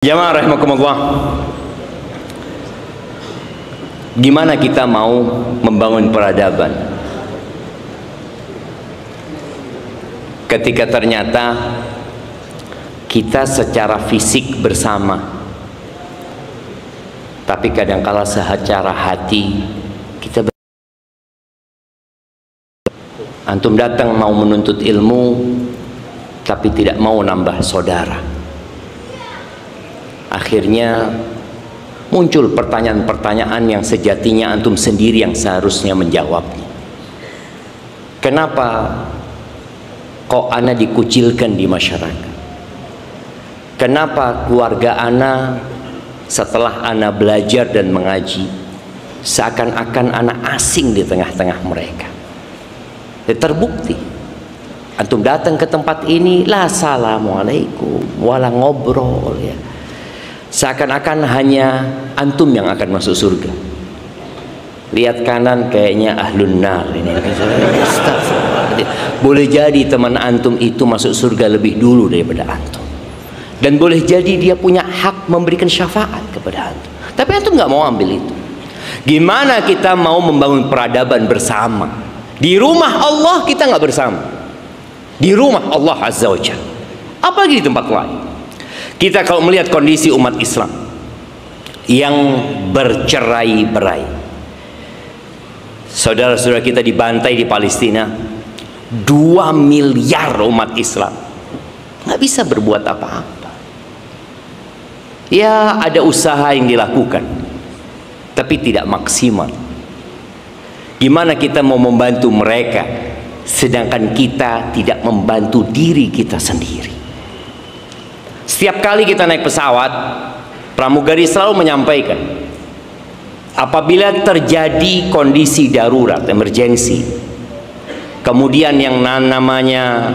Jamaah rahimakumullah, gimana kita mau membangun peradaban ketika ternyata kita secara fisik bersama, tapi kadangkala secara hati kita antum datang mau menuntut ilmu tapi tidak mau nambah saudara. Akhirnya muncul pertanyaan-pertanyaan yang sejatinya antum sendiri yang seharusnya menjawabnya. Kenapa kok ana dikucilkan di masyarakat? Kenapa keluarga ana setelah ana belajar dan mengaji seakan-akan ana asing di tengah-tengah mereka? Terbukti antum datang ke tempat ini la assalamualaikum wala ngobrol ya, seakan-akan hanya antum yang akan masuk surga. Lihat kanan kayaknya ahlun nar ini. Boleh jadi teman antum itu masuk surga lebih dulu daripada antum, dan boleh jadi dia punya hak memberikan syafaat kepada antum, tapi antum nggak mau ambil itu. Gimana kita mau membangun peradaban bersama? Di rumah Allah kita nggak bersama, di rumah Allah Azza wa Jalla, apalagi di tempat lain. Kita kalau melihat kondisi umat Islam yang bercerai-berai, saudara-saudara kita dibantai di Palestina, 2 miliar umat Islam nggak bisa berbuat apa-apa. Ya ada usaha yang dilakukan, tapi tidak maksimal. Gimana kita mau membantu mereka sedangkan kita tidak membantu diri kita sendiri? Setiap kali kita naik pesawat, pramugari selalu menyampaikan, apabila terjadi kondisi darurat, emergensi, kemudian yang namanya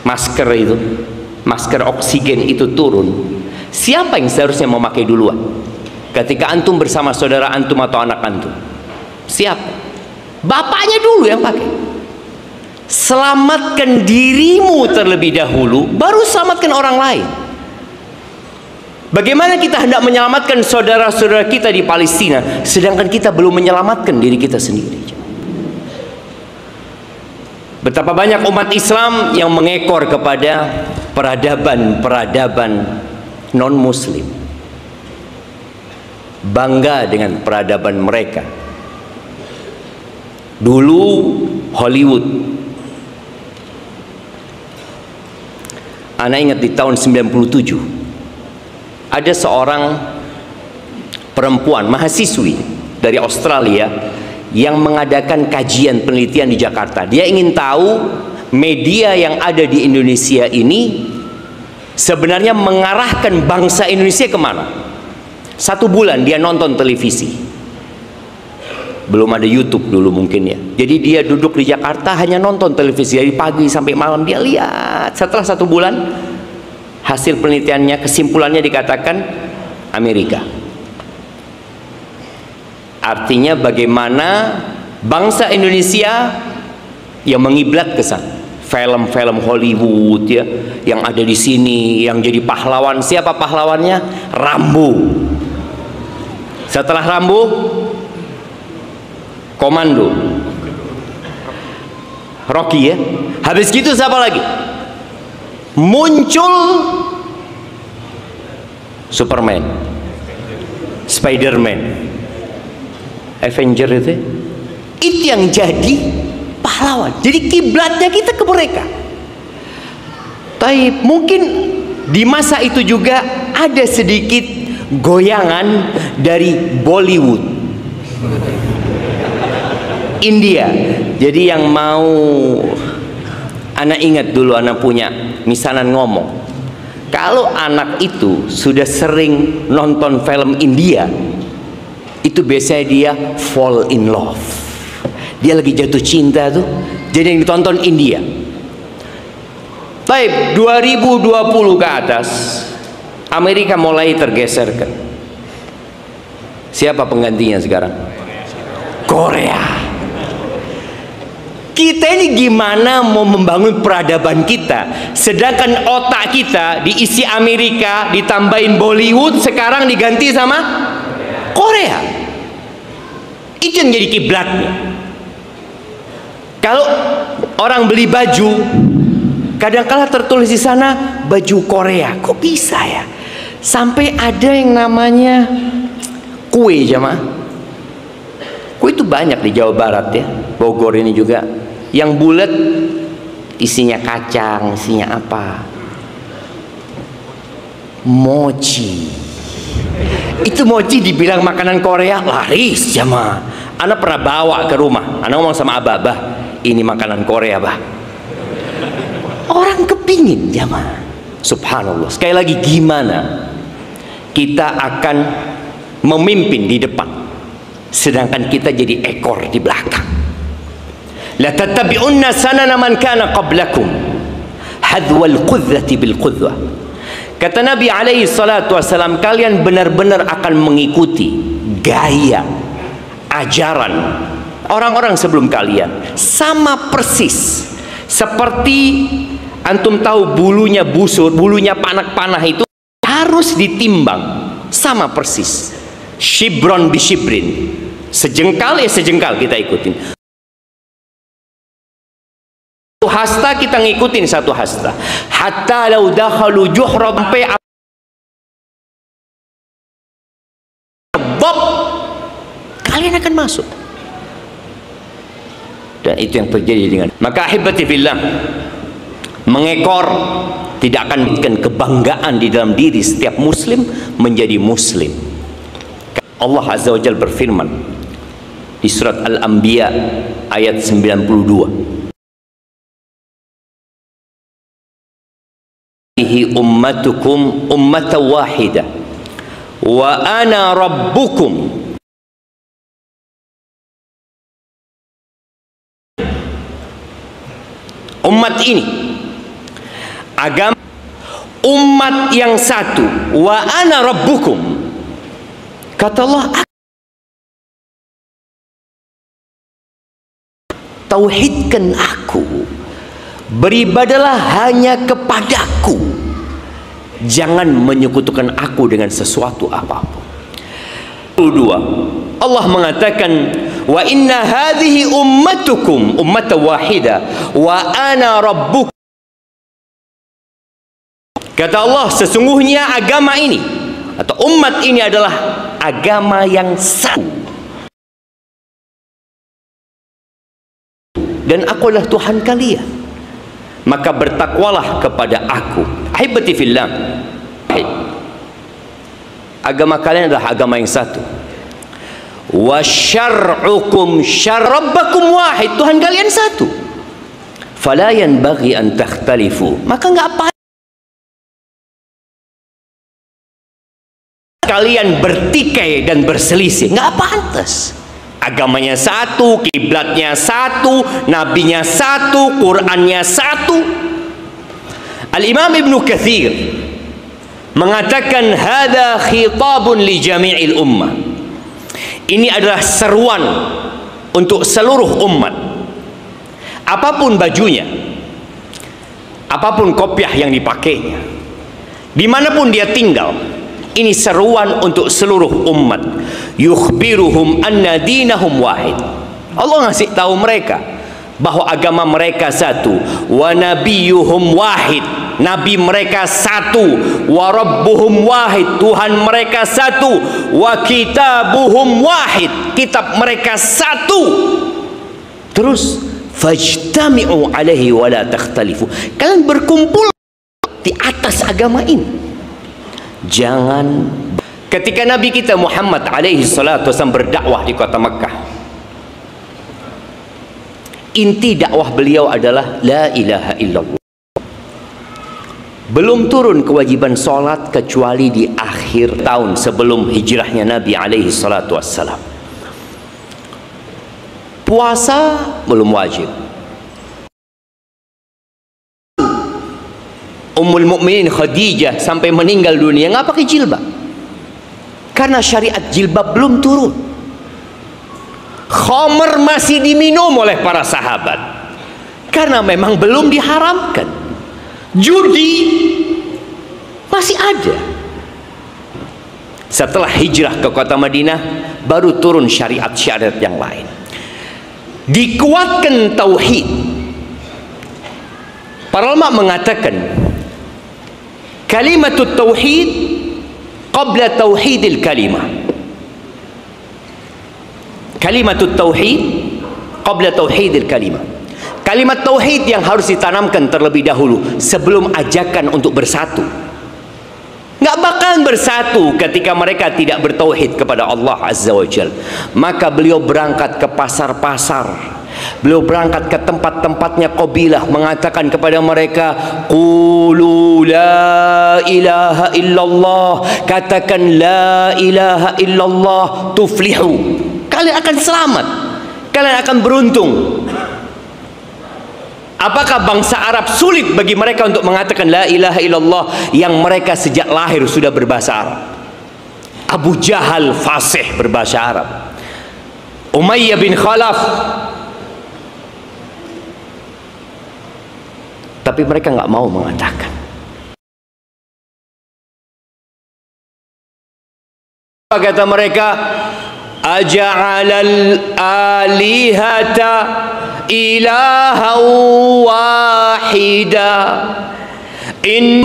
masker itu, masker oksigen itu turun, siapa yang seharusnya memakai duluan? Ketika antum bersama saudara antum atau anak antum, siapa? Bapaknya dulu yang pakai. Selamatkan dirimu terlebih dahulu, baru selamatkan orang lain. Bagaimana kita hendak menyelamatkan saudara-saudara kita di Palestina sedangkan kita belum menyelamatkan diri kita sendiri? Betapa banyak umat Islam yang mengekor kepada peradaban non-muslim, bangga dengan peradaban mereka. Dulu Hollywood, ana ingat di tahun 97 ada seorang perempuan mahasiswi dari Australia yang mengadakan kajian penelitian di Jakarta. Dia ingin tahu media yang ada di Indonesia ini sebenarnya mengarahkan bangsa Indonesia kemana. 1 bulan dia nonton televisi, belum ada YouTube dulu mungkin ya. Jadi dia duduk di Jakarta hanya nonton televisi dari pagi sampai malam, dia lihat. Setelah 1 bulan hasil penelitiannya, kesimpulannya dikatakan Amerika. Artinya bagaimana bangsa Indonesia yang mengiblat ke sana. Film-film Hollywood ya, yang ada di sini, yang jadi pahlawan. Siapa pahlawannya? Rambo. Setelah Rambo, Komando, Rocky ya. Habis gitu siapa lagi? Muncul Superman, Spiderman, Avenger itu yang jadi pahlawan. Jadi kiblatnya kita ke mereka. Tapi mungkin di masa itu juga ada sedikit goyangan dari Bollywood, India. Jadi yang mau, anak ingat dulu anak punya misanan ngomong, kalau anak itu sudah sering nonton film India, itu biasanya dia fall in love, dia lagi jatuh cinta tuh, jadi yang ditonton India. Baik, 2020 ke atas Amerika mulai tergeserkan. Siapa penggantinya sekarang? Korea. Kita ini gimana mau membangun peradaban kita, sedangkan otak kita diisi Amerika, ditambahin Bollywood, sekarang diganti sama Korea. Itu yang jadi kiblatnya. Kalau orang beli baju, kadang-kala tertulis di sana baju Korea. Kok bisa ya? Sampai ada yang namanya kue, jamaah. Kue itu banyak di Jawa Barat ya, Bogor ini juga. Yang bulat isinya kacang, isinya apa? Mochi. Itu mochi dibilang makanan Korea, laris jamaah. Anak pernah bawa ke rumah, anak ngomong sama abah, ini makanan Korea bah. Orang kepingin jamaah. Subhanallah. Sekali lagi, gimana kita akan memimpin di depan, sedangkan kita jadi ekor di belakang. La tattabi'unna sanana man kana qablakum hadwal qudhati bil qudhah. Kata Nabi alaihi salatu wasalam, kalian benar-benar akan mengikuti gaya, ajaran orang-orang sebelum kalian, sama persis seperti antum tahu bulunya busur, bulunya panah-panah itu harus ditimbang, sama persis. Shibron bi shibrin, sejengkal ya sejengkal kita ikutin. Hasta kita ngikutin satu hasta. Hatta lau dakhalu juhra, sampai bob, kalian akan masuk. Dan itu yang terjadi dengan. Maka ahibati fillah, mengekor tidak akan memberikan kebanggaan di dalam diri setiap muslim menjadi muslim. Allah Azza wa Jalla berfirman di surat Al-Anbiya ayat 92. Ummatukum ummatan wahidah wa ana rabbukum. Umat ini agama umat yang satu, wa ana rabbukum. Kata Allah, tauhidkan aku, beribadalah hanya kepadaku, jangan menyekutukan aku dengan sesuatu apapun. Kedua, Allah mengatakan, wa inna hadhihi ummatukum ummatan wahida wa ana rabbukum. Kata Allah, sesungguhnya agama ini atau umat ini adalah agama yang satu, dan aku adalah Tuhan kalian, maka bertakwalah kepada aku. Ahibati fillah, agama kalian adalah agama yang satu. Wa syar'ukum syarabbakum wahid, Tuhan kalian satu. Fala yanbaghi an takhtalifu, maka enggak apa kalian bertikai dan berselisih, enggak pantas. Agamanya satu, kiblatnya satu, nabinya satu, Qurannya satu. Al-Imam Ibn Katsir mengatakan, hadza khitabun li jami'il ummah. Ini adalah seruan untuk seluruh umat. Apapun bajunya, apapun kopiah yang dipakainya, dimanapun dia tinggal, ini seruan untuk seluruh umat. Yukhbiruhum anna dinahum wahid. Allah ngasih tahu mereka bahwa agama mereka satu. Wa nabiyuhum wahid, nabi mereka satu. Wa rabbuhum wahid, Tuhan mereka satu. Wa kitabuhum wahid, kitab mereka satu. Terus fajtami'u alaihi wa la takhtalifu, kalian berkumpul di atas agama ini. Jangan. Ketika Nabi kita Muhammad alaihi salatu wasallam berdakwah di kota Mekah, inti dakwah beliau adalah la ilaha illallah. Belum turun kewajiban sholat kecuali di akhir tahun sebelum hijrahnya Nabi alaihi salatu wassalam. Puasa belum wajib. Ummul Mukminin Khadijah sampai meninggal dunia nggak pakai jilbab, karena syariat jilbab belum turun. Khamr masih diminum oleh para sahabat. Karena memang belum diharamkan. Judi masih ada. Setelah hijrah ke kota Madinah, baru turun syariat-syariat yang lain. Dikuatkan tauhid. Para ulama mengatakan kalimatut tauhid qabla tauhidil kalimah. Kalimatut tauhid qabla tauhidil kalimah. Kalimat tauhid yang harus ditanamkan terlebih dahulu sebelum ajakan untuk bersatu. Nggak bakalan bersatu ketika mereka tidak bertauhid kepada Allah Azza wa Jal. Maka beliau berangkat ke pasar-pasar, beliau berangkat ke tempat-tempatnya qabilah, mengatakan kepada mereka, qulu la ilaha illallah, katakan la ilaha illallah tuflihu, kalian akan selamat, kalian akan beruntung. Apakah bangsa Arab sulit bagi mereka untuk mengatakan la ilaha illallah yang mereka sejak lahir sudah berbahasa Arab? Abu Jahal fasih berbahasa Arab, Umayyah bin Khalaf, tapi mereka nggak mau mengatakan. Apa kata mereka? Aja'alal alihata ilaha wahida.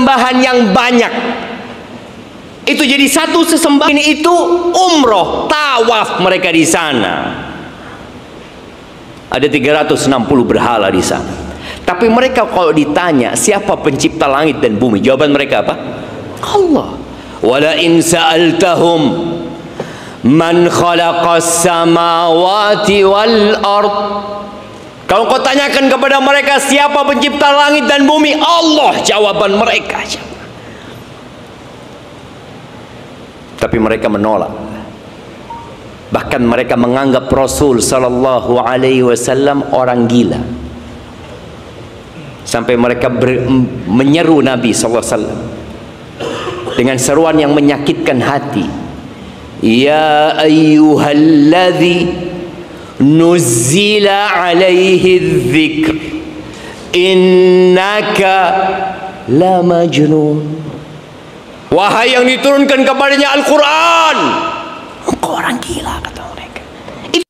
Bahan yang banyak itu jadi satu sesembahan. Itu umroh, tawaf mereka di sana. Ada 360 berhala di sana. Tapi mereka kalau ditanya siapa pencipta langit dan bumi, jawaban mereka apa? Allah. Wala in sa'altahum man khalaqas samawati wal ard. Kalau kau tanyakan kepada mereka siapa pencipta langit dan bumi, Allah jawaban mereka. Tapi mereka menolak. Bahkan mereka menganggap Rasul sallallahu alaihi wasallam orang gila. Sampai mereka menyeru Nabi sallallahu alaihi wasallam dengan seruan yang menyakitkan hati. Ya ayyuhalladzi nuzzila alaihi dzikr innaka la majnun. Wahai yang diturunkan kepadanya Al-Quran, engkau orang gila, kata mereka. Itu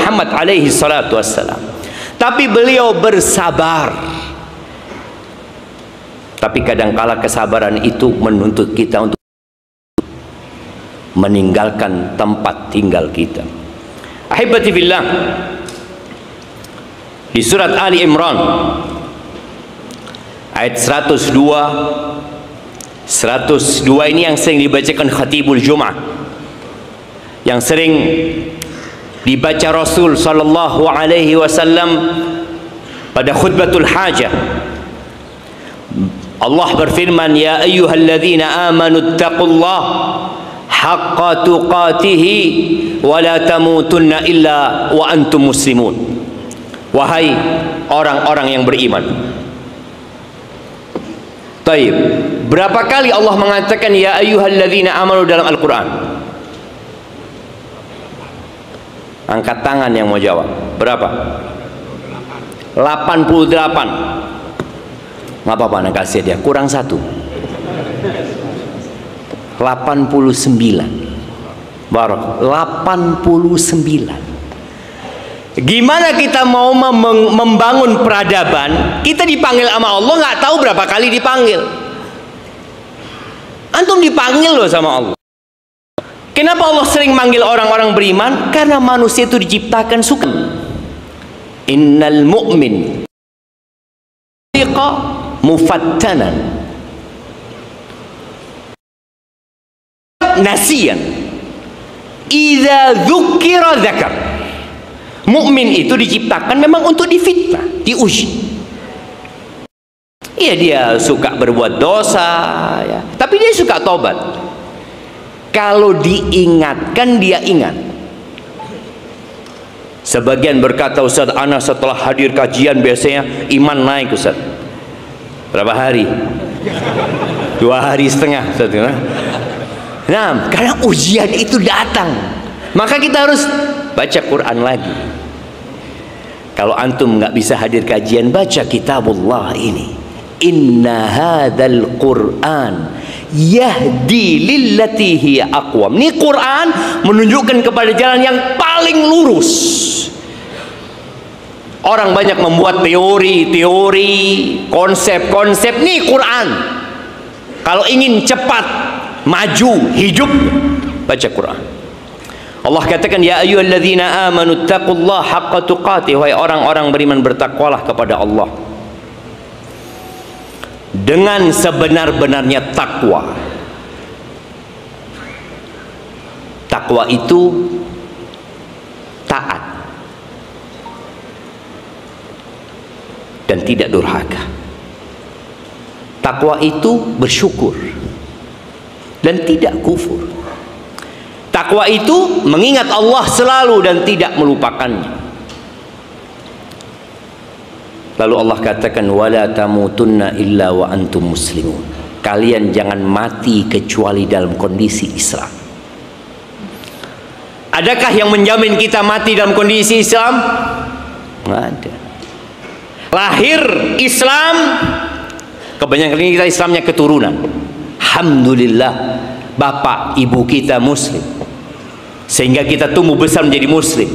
Muhammad alaihi salatu wassalam. Tapi beliau bersabar. Tapi kadangkala kesabaran itu menuntut kita untuk meninggalkan tempat tinggal kita. Ahibati fillah, di surat Ali Imran ayat 102 ini yang sering dibacakan khatibul Jum'ah, yang sering dibaca Rasul sallallahu alaihi wasallam pada khutbatul hajah. Allah berfirman, ya ayyuhalladzina amanu taqullah haqqa tuqatihi wa la tamutunna illa wa antum muslimun. Wahai orang-orang yang beriman. Taib. Berapa kali Allah mengatakan ya ayyuhalladzina amanu dalam Al-Quran? Angkat tangan yang mau jawab. Berapa? 88. Nggak apa-apa, nak kasih dia. Kurang 1. 89. Barak. 89. Gimana kita mau membangun peradaban? Kita dipanggil sama Allah, nggak tahu berapa kali dipanggil. Antum dipanggil loh sama Allah. Kenapa Allah sering manggil orang-orang beriman? Karena manusia itu diciptakan suka. Innal mu'min mufattanan nasiyan idza dzukira dzakar. Mukmin itu diciptakan memang untuk difitnah, diuji. Iya, dia suka berbuat dosa ya, tapi dia suka tobat. Kalau diingatkan dia ingat. Sebagian berkata, Ustaz, ana setelah hadir kajian biasanya iman naik, Ustaz. Berapa hari? 2 hari setengah, Ustaz. Nah, karena ujian itu datang, maka kita harus baca Quran lagi. Kalau antum nggak bisa hadir kajian, baca kitabullah ini. Inna hadzal Qur'an yahdi lillati hiya aqwam. Ini Quran menunjukkan kepada jalan yang paling lurus. Orang banyak membuat teori-teori, konsep-konsep. Nih Quran. Kalau ingin cepat maju hidup, baca Quran. Allah katakan, ya ayyuhalladzina amanu taqullaha haqqa tuqatih, wahai orang-orang beriman, bertakwalah kepada Allah dengan sebenar-benarnya takwa. Takwa itu taat dan tidak durhaka. Takwa itu bersyukur dan tidak kufur. Takwa itu mengingat Allah selalu dan tidak melupakannya. Lalu Allah katakan, wala tamutunna illa wa antum muslimun. Kalian jangan mati kecuali dalam kondisi Islam. Adakah yang menjamin kita mati dalam kondisi Islam? Nggak ada. Lahir Islam, kebanyakan kita Islamnya keturunan. Alhamdulillah, bapak ibu kita muslim, sehingga kita tumbuh besar menjadi muslim.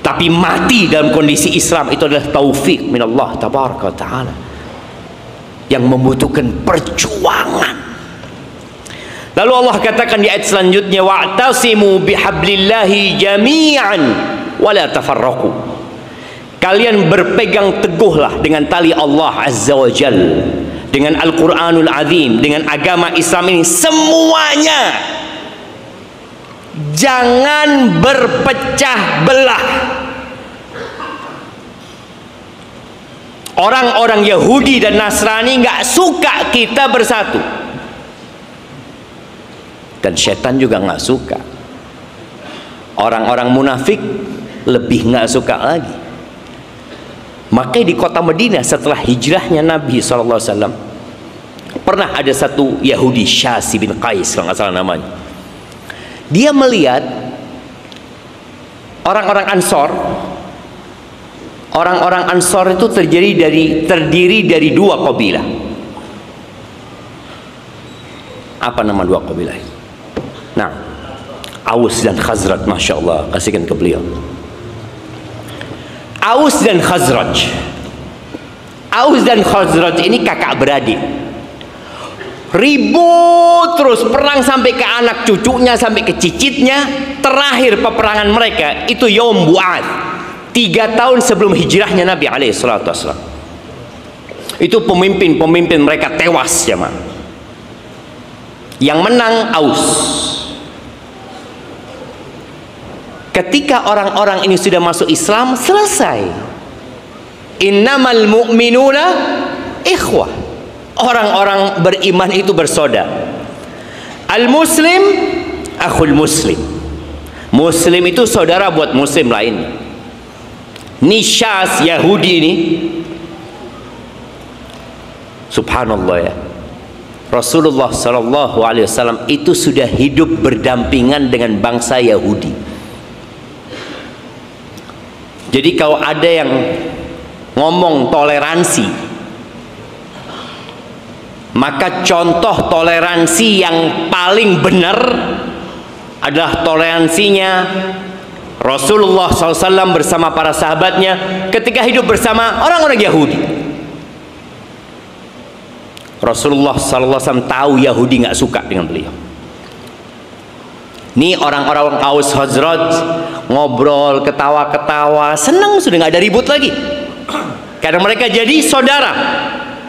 Tapi mati dalam kondisi Islam itu adalah taufik min Allah tabaraka ta'ala, yang membutuhkan perjuangan. Lalu Allah katakan di ayat selanjutnya, wa'tasimu bihablillahi jami'an wa la tafarraqu. Kalian berpegang teguhlah dengan tali Allah azza wa jal, dengan Al-Quranul Azim, dengan agama Islam ini semuanya. Jangan berpecah belah. Orang-orang Yahudi dan Nasrani nggak suka kita bersatu, dan setan juga nggak suka. Orang-orang munafik lebih nggak suka lagi. Makanya di kota Madinah setelah hijrahnya Nabi SAW, pernah ada satu Yahudi, Syasi bin Qais kalau nggak salah namanya. Dia melihat orang-orang Ansor. Orang-orang Ansor itu terdiri dari dua kabilah. Apa nama dua kabilah? Nah, Aus dan Khazraj. Masya Allah, kasihkan ke beliau. Aus dan Khazraj. Aus dan Khazraj ini kakak beradik. Ribut terus, perang sampai ke anak cucunya, sampai ke cicitnya. Terakhir peperangan mereka itu Yaum Bu'ad, 3 tahun sebelum hijrahnya Nabi alaihissalatu wassalam. Itu pemimpin-pemimpin mereka tewas jemaah. Yang menang Aus. Ketika orang-orang ini sudah masuk Islam, selesai. Innamal mu'minuna ikhwah. Orang-orang beriman itu bersaudara. Al-muslim akhul muslim. Muslim itu saudara buat muslim lainnya. Syas Yahudi ini, subhanallah ya, Rasulullah SAW itu sudah hidup berdampingan dengan bangsa Yahudi. Jadi kalau ada yang ngomong toleransi, maka contoh toleransi yang paling benar adalah toleransinya Rasulullah SAW bersama para sahabatnya ketika hidup bersama orang-orang Yahudi. Rasulullah SAW tahu Yahudi nggak suka dengan beliau. Ini orang-orang Aus Khazraj ngobrol, ketawa-ketawa, senang, sudah nggak ada ribut lagi karena mereka jadi saudara.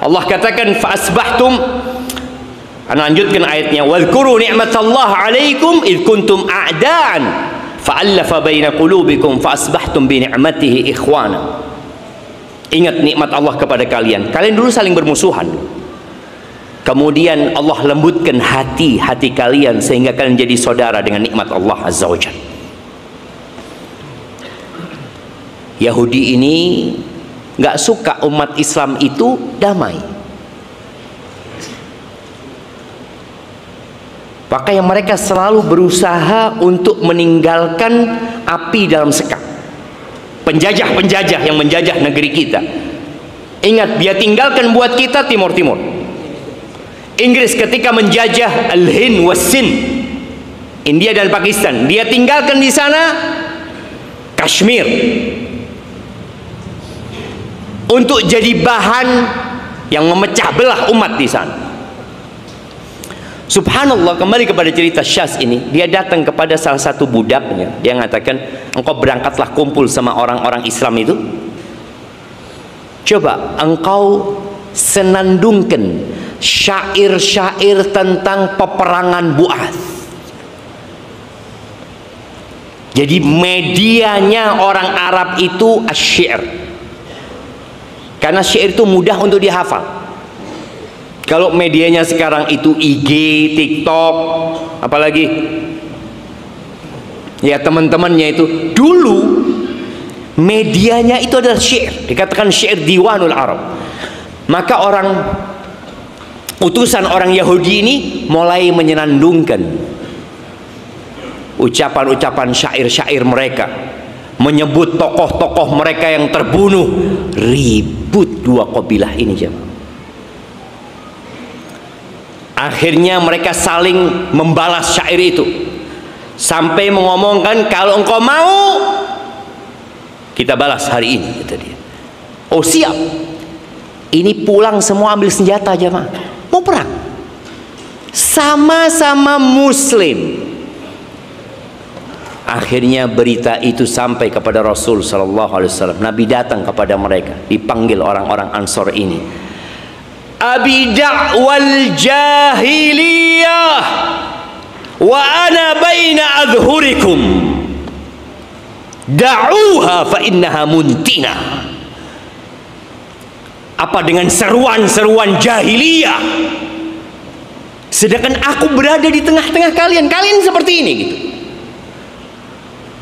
Allah katakan fa asbahtum, lanjutkan ayatnya, wadhkuru ni'matallahi 'alaikum id kuntum a'daan fa'allafa baina qulubikum fa asbahtum bi ni'matihi ikhwana. Ingat nikmat Allah kepada kalian. Kalian dulu saling bermusuhan, kemudian Allah lembutkan hati-hati kalian sehingga kalian jadi saudara dengan nikmat Allah azza wa jalla. Yahudi ini nggak suka umat Islam itu damai. Makanya mereka selalu berusaha untuk meninggalkan api dalam sekam, penjajah-penjajah yang menjajah negeri kita. Ingat, dia tinggalkan buat kita Timur Timur. Inggris ketika menjajah Al-Hind was Sind, India dan Pakistan, dia tinggalkan di sana Kashmir untuk jadi bahan yang memecah belah umat di sana. Subhanallah, kembali kepada cerita Syaz ini, dia datang kepada salah satu budaknya, dia mengatakan, engkau berangkatlah kumpul sama orang-orang Islam itu, coba engkau senandungkan syair-syair tentang peperangan Bu'ath. Jadi medianya orang Arab itu asy-syair, karena syair itu mudah untuk dihafal. Kalau medianya sekarang itu IG, TikTok, apalagi ya teman-temannya itu, dulu medianya itu adalah syair, dikatakan syair diwanul Arab. Maka utusan orang Yahudi ini mulai menyenandungkan ucapan-ucapan syair-syair mereka, menyebut tokoh-tokoh mereka yang terbunuh. Ribut dua kabilah ini, jemaah. Akhirnya mereka saling membalas syair itu, sampai mengomongkan, kalau engkau mau kita balas hari ini, kata dia. Oh siap. Ini pulang semua ambil senjata, jemaah, mau perang. Sama-sama muslim. Akhirnya berita itu sampai kepada Rasul sallallahu alaihi wasallam. Nabi datang kepada mereka, dipanggil orang-orang Ansor ini. Abi da'wal jahiliyah wa ana baina adhurikum da'uha fa innaha muntina. Apa dengan seruan-seruan jahiliyah, sedangkan aku berada di tengah-tengah kalian? Kalian seperti ini gitu,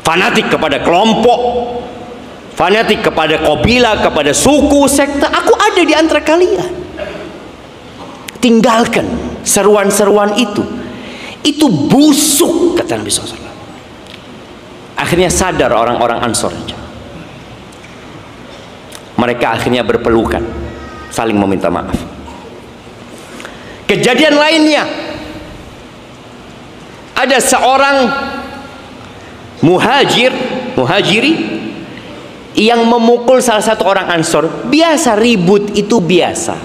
fanatik kepada kelompok, fanatik kepada kabilah, kepada suku, sekte. Aku ada di antara kalian. Tinggalkan seruan-seruan itu busuk, kata Nabi SAW. Akhirnya sadar orang-orang Ansor, mereka akhirnya berpelukan, saling meminta maaf. Kejadian lainnya, ada seorang muhajiri yang memukul salah satu orang Ansor. Biasa, ribut itu biasa,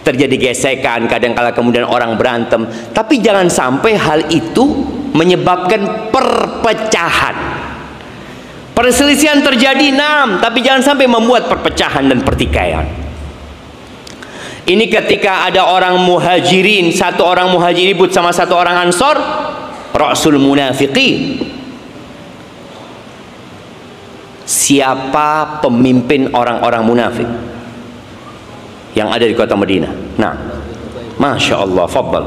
terjadi gesekan, kadang-kala kemudian orang berantem, tapi jangan sampai hal itu menyebabkan perpecahan. Perselisihan terjadi, tapi jangan sampai membuat perpecahan dan pertikaian. Ini ketika ada orang muhajirin, satu orang muhajir ribut sama satu orang Ansor, Rasul munafiqin. Siapa pemimpin orang-orang munafik yang ada di kota Madinah? Nah, Masya Allah, fadal,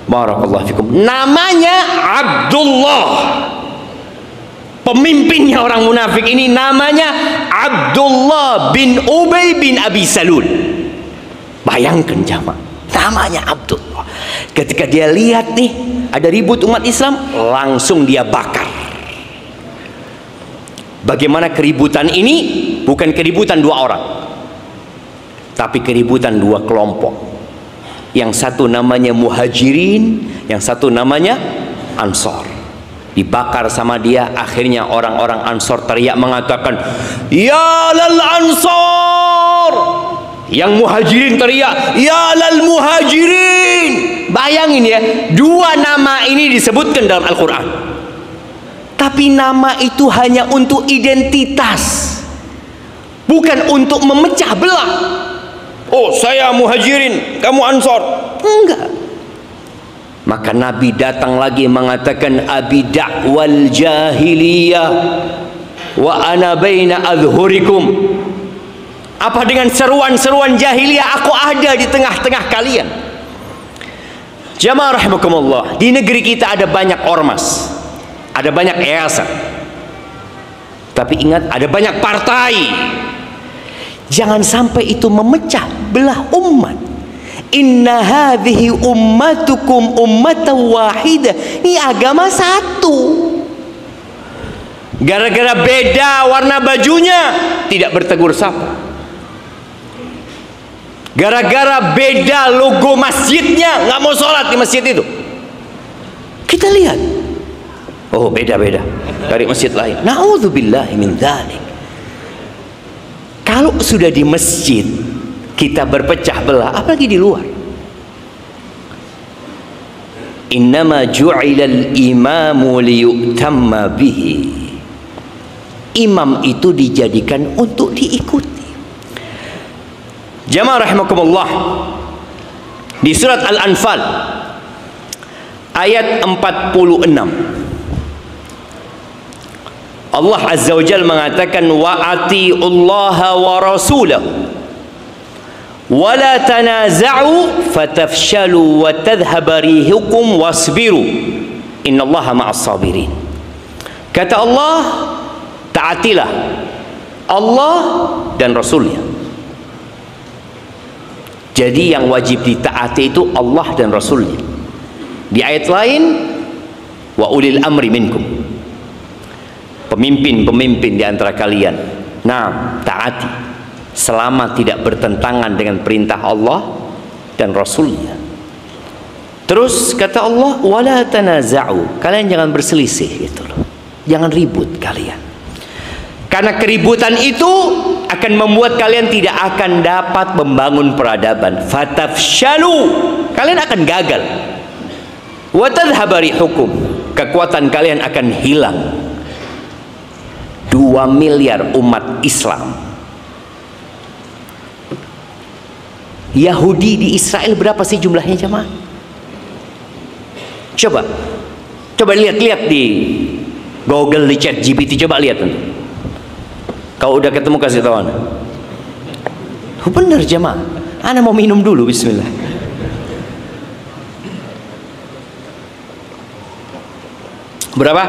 barakallahu fikum. Namanya Abdullah. Pemimpinnya orang munafik ini namanya Abdullah bin Ubay bin Abi Salul. Bayangkan jamaah, namanya Abdullah. Ketika dia lihat nih ada ribut umat Islam, langsung dia bakar. Bagaimana keributan ini? Bukan keributan dua orang, tapi keributan dua kelompok. Yang satu namanya muhajirin, yang satu namanya Ansor. Dibakar sama dia. Akhirnya orang-orang Ansor teriak mengatakan, ya lal Ansor. Yang muhajirin teriak, ya lal muhajirin. Bayangin ya, dua nama ini disebutkan dalam Al-Quran, tapi nama itu hanya untuk identitas, bukan untuk memecah belah. Oh, saya muhajirin, kamu Ansor. Enggak. Maka Nabi datang lagi mengatakan, abi da'wal jahiliyah wa ana baina adhurikum. Apa dengan seruan-seruan jahiliyah? Aku ada di tengah-tengah kalian. Jamaah rahimakumullah, di negeri kita ada banyak ormas, ada banyak yayasan, tapi ingat, ada banyak partai. Jangan sampai itu memecah belah umat. Inna hadhihi ummatukum ummatan wahidah. Ini agama satu. Gara-gara beda warna bajunya tidak bertegur sapa. Gara-gara beda logo masjidnya nggak mau sholat di masjid itu. Kita lihat, oh beda-beda dari masjid lain. Na'udzubillahi min dzalik. Kalau sudah di masjid kita berpecah belah, apalagi di luar. Innama ju'ilal imamu liyu'tamma bihi. Imam itu dijadikan untuk diikuti. Jamaah rahimakumullah, di surat Al-Anfal ayat 46 Allah Azza wa Jalla mengatakan, wa ati'ullaha wa rasulahu wa la tanaza'u fatafshalu wa tadhhaba rihukum wasbiru innallaha ma'as sabirin. Kata Allah, taatilah Allah dan Rasulnya. Jadi yang wajib ditaati itu Allah dan Rasulnya. Di ayat lain, wa ulil amri minkum, pemimpin-pemimpin di antara kalian. Nah, taati selama tidak bertentangan dengan perintah Allah dan Rasulnya. Terus kata Allah, wala tanaza'u, kalian jangan berselisih gitu loh. Jangan ribut kalian. Karena keributan itu akan membuat kalian tidak akan dapat membangun peradaban. Fatafshalu, kalian akan gagal. Wa tadhhaba rihukum, kekuatan kalian akan hilang. 2 miliar umat Islam. Yahudi di Israel berapa sih jumlahnya jemaah? Coba lihat di Google, di ChatGPT, coba lihat. Kalau udah ketemu kasih tahu Anda. Oh, benar jemaah. Anda mau minum dulu, bismillah. Berapa?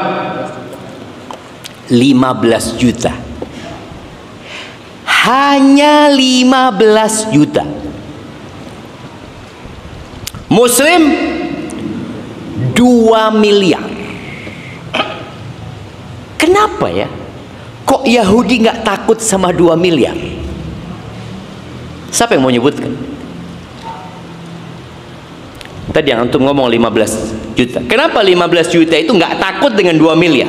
15 juta. Hanya 15 juta. Muslim 2 miliar. Kenapa ya? Kok Yahudi nggak takut sama 2 miliar? Siapa yang mau nyebutkan? Tadi yang antum ngomong 15 juta. Kenapa 15 juta itu nggak takut dengan 2 miliar?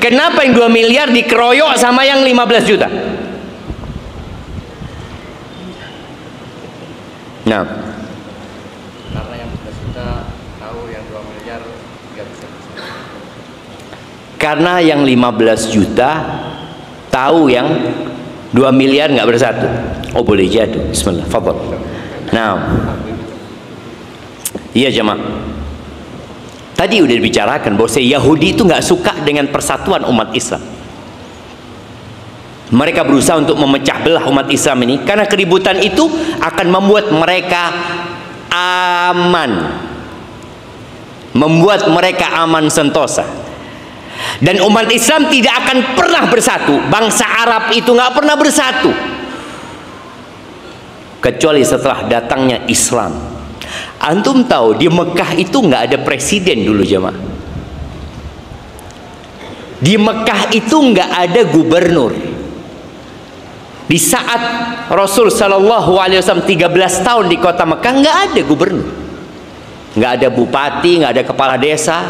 Kenapa yang 2 miliar dikeroyok sama yang 15 juta? Nah, karena yang 15 juta tahu yang 2 miliar nggak bisa. Karena yang 15 juta tahu yang 2 miliar nggak bersatu. Oh, boleh jadi. Bismillah, fadhal. Nah, iya jemaah. Tadi udah dibicarakan bahwa Yahudi itu nggak suka dengan persatuan umat Islam. Mereka berusaha untuk memecah belah umat Islam ini karena keributan itu akan membuat mereka aman, membuat mereka aman sentosa. Dan umat Islam tidak akan pernah bersatu. Bangsa Arab itu nggak pernah bersatu kecuali setelah datangnya Islam. Antum tahu di Mekah itu nggak ada presiden dulu jemaah. Di Mekah itu nggak ada gubernur. Di saat Rasul Shallallahu Alaihi Wasallam 13 tahun di kota Mekah nggak ada gubernur, nggak ada bupati, nggak ada kepala desa.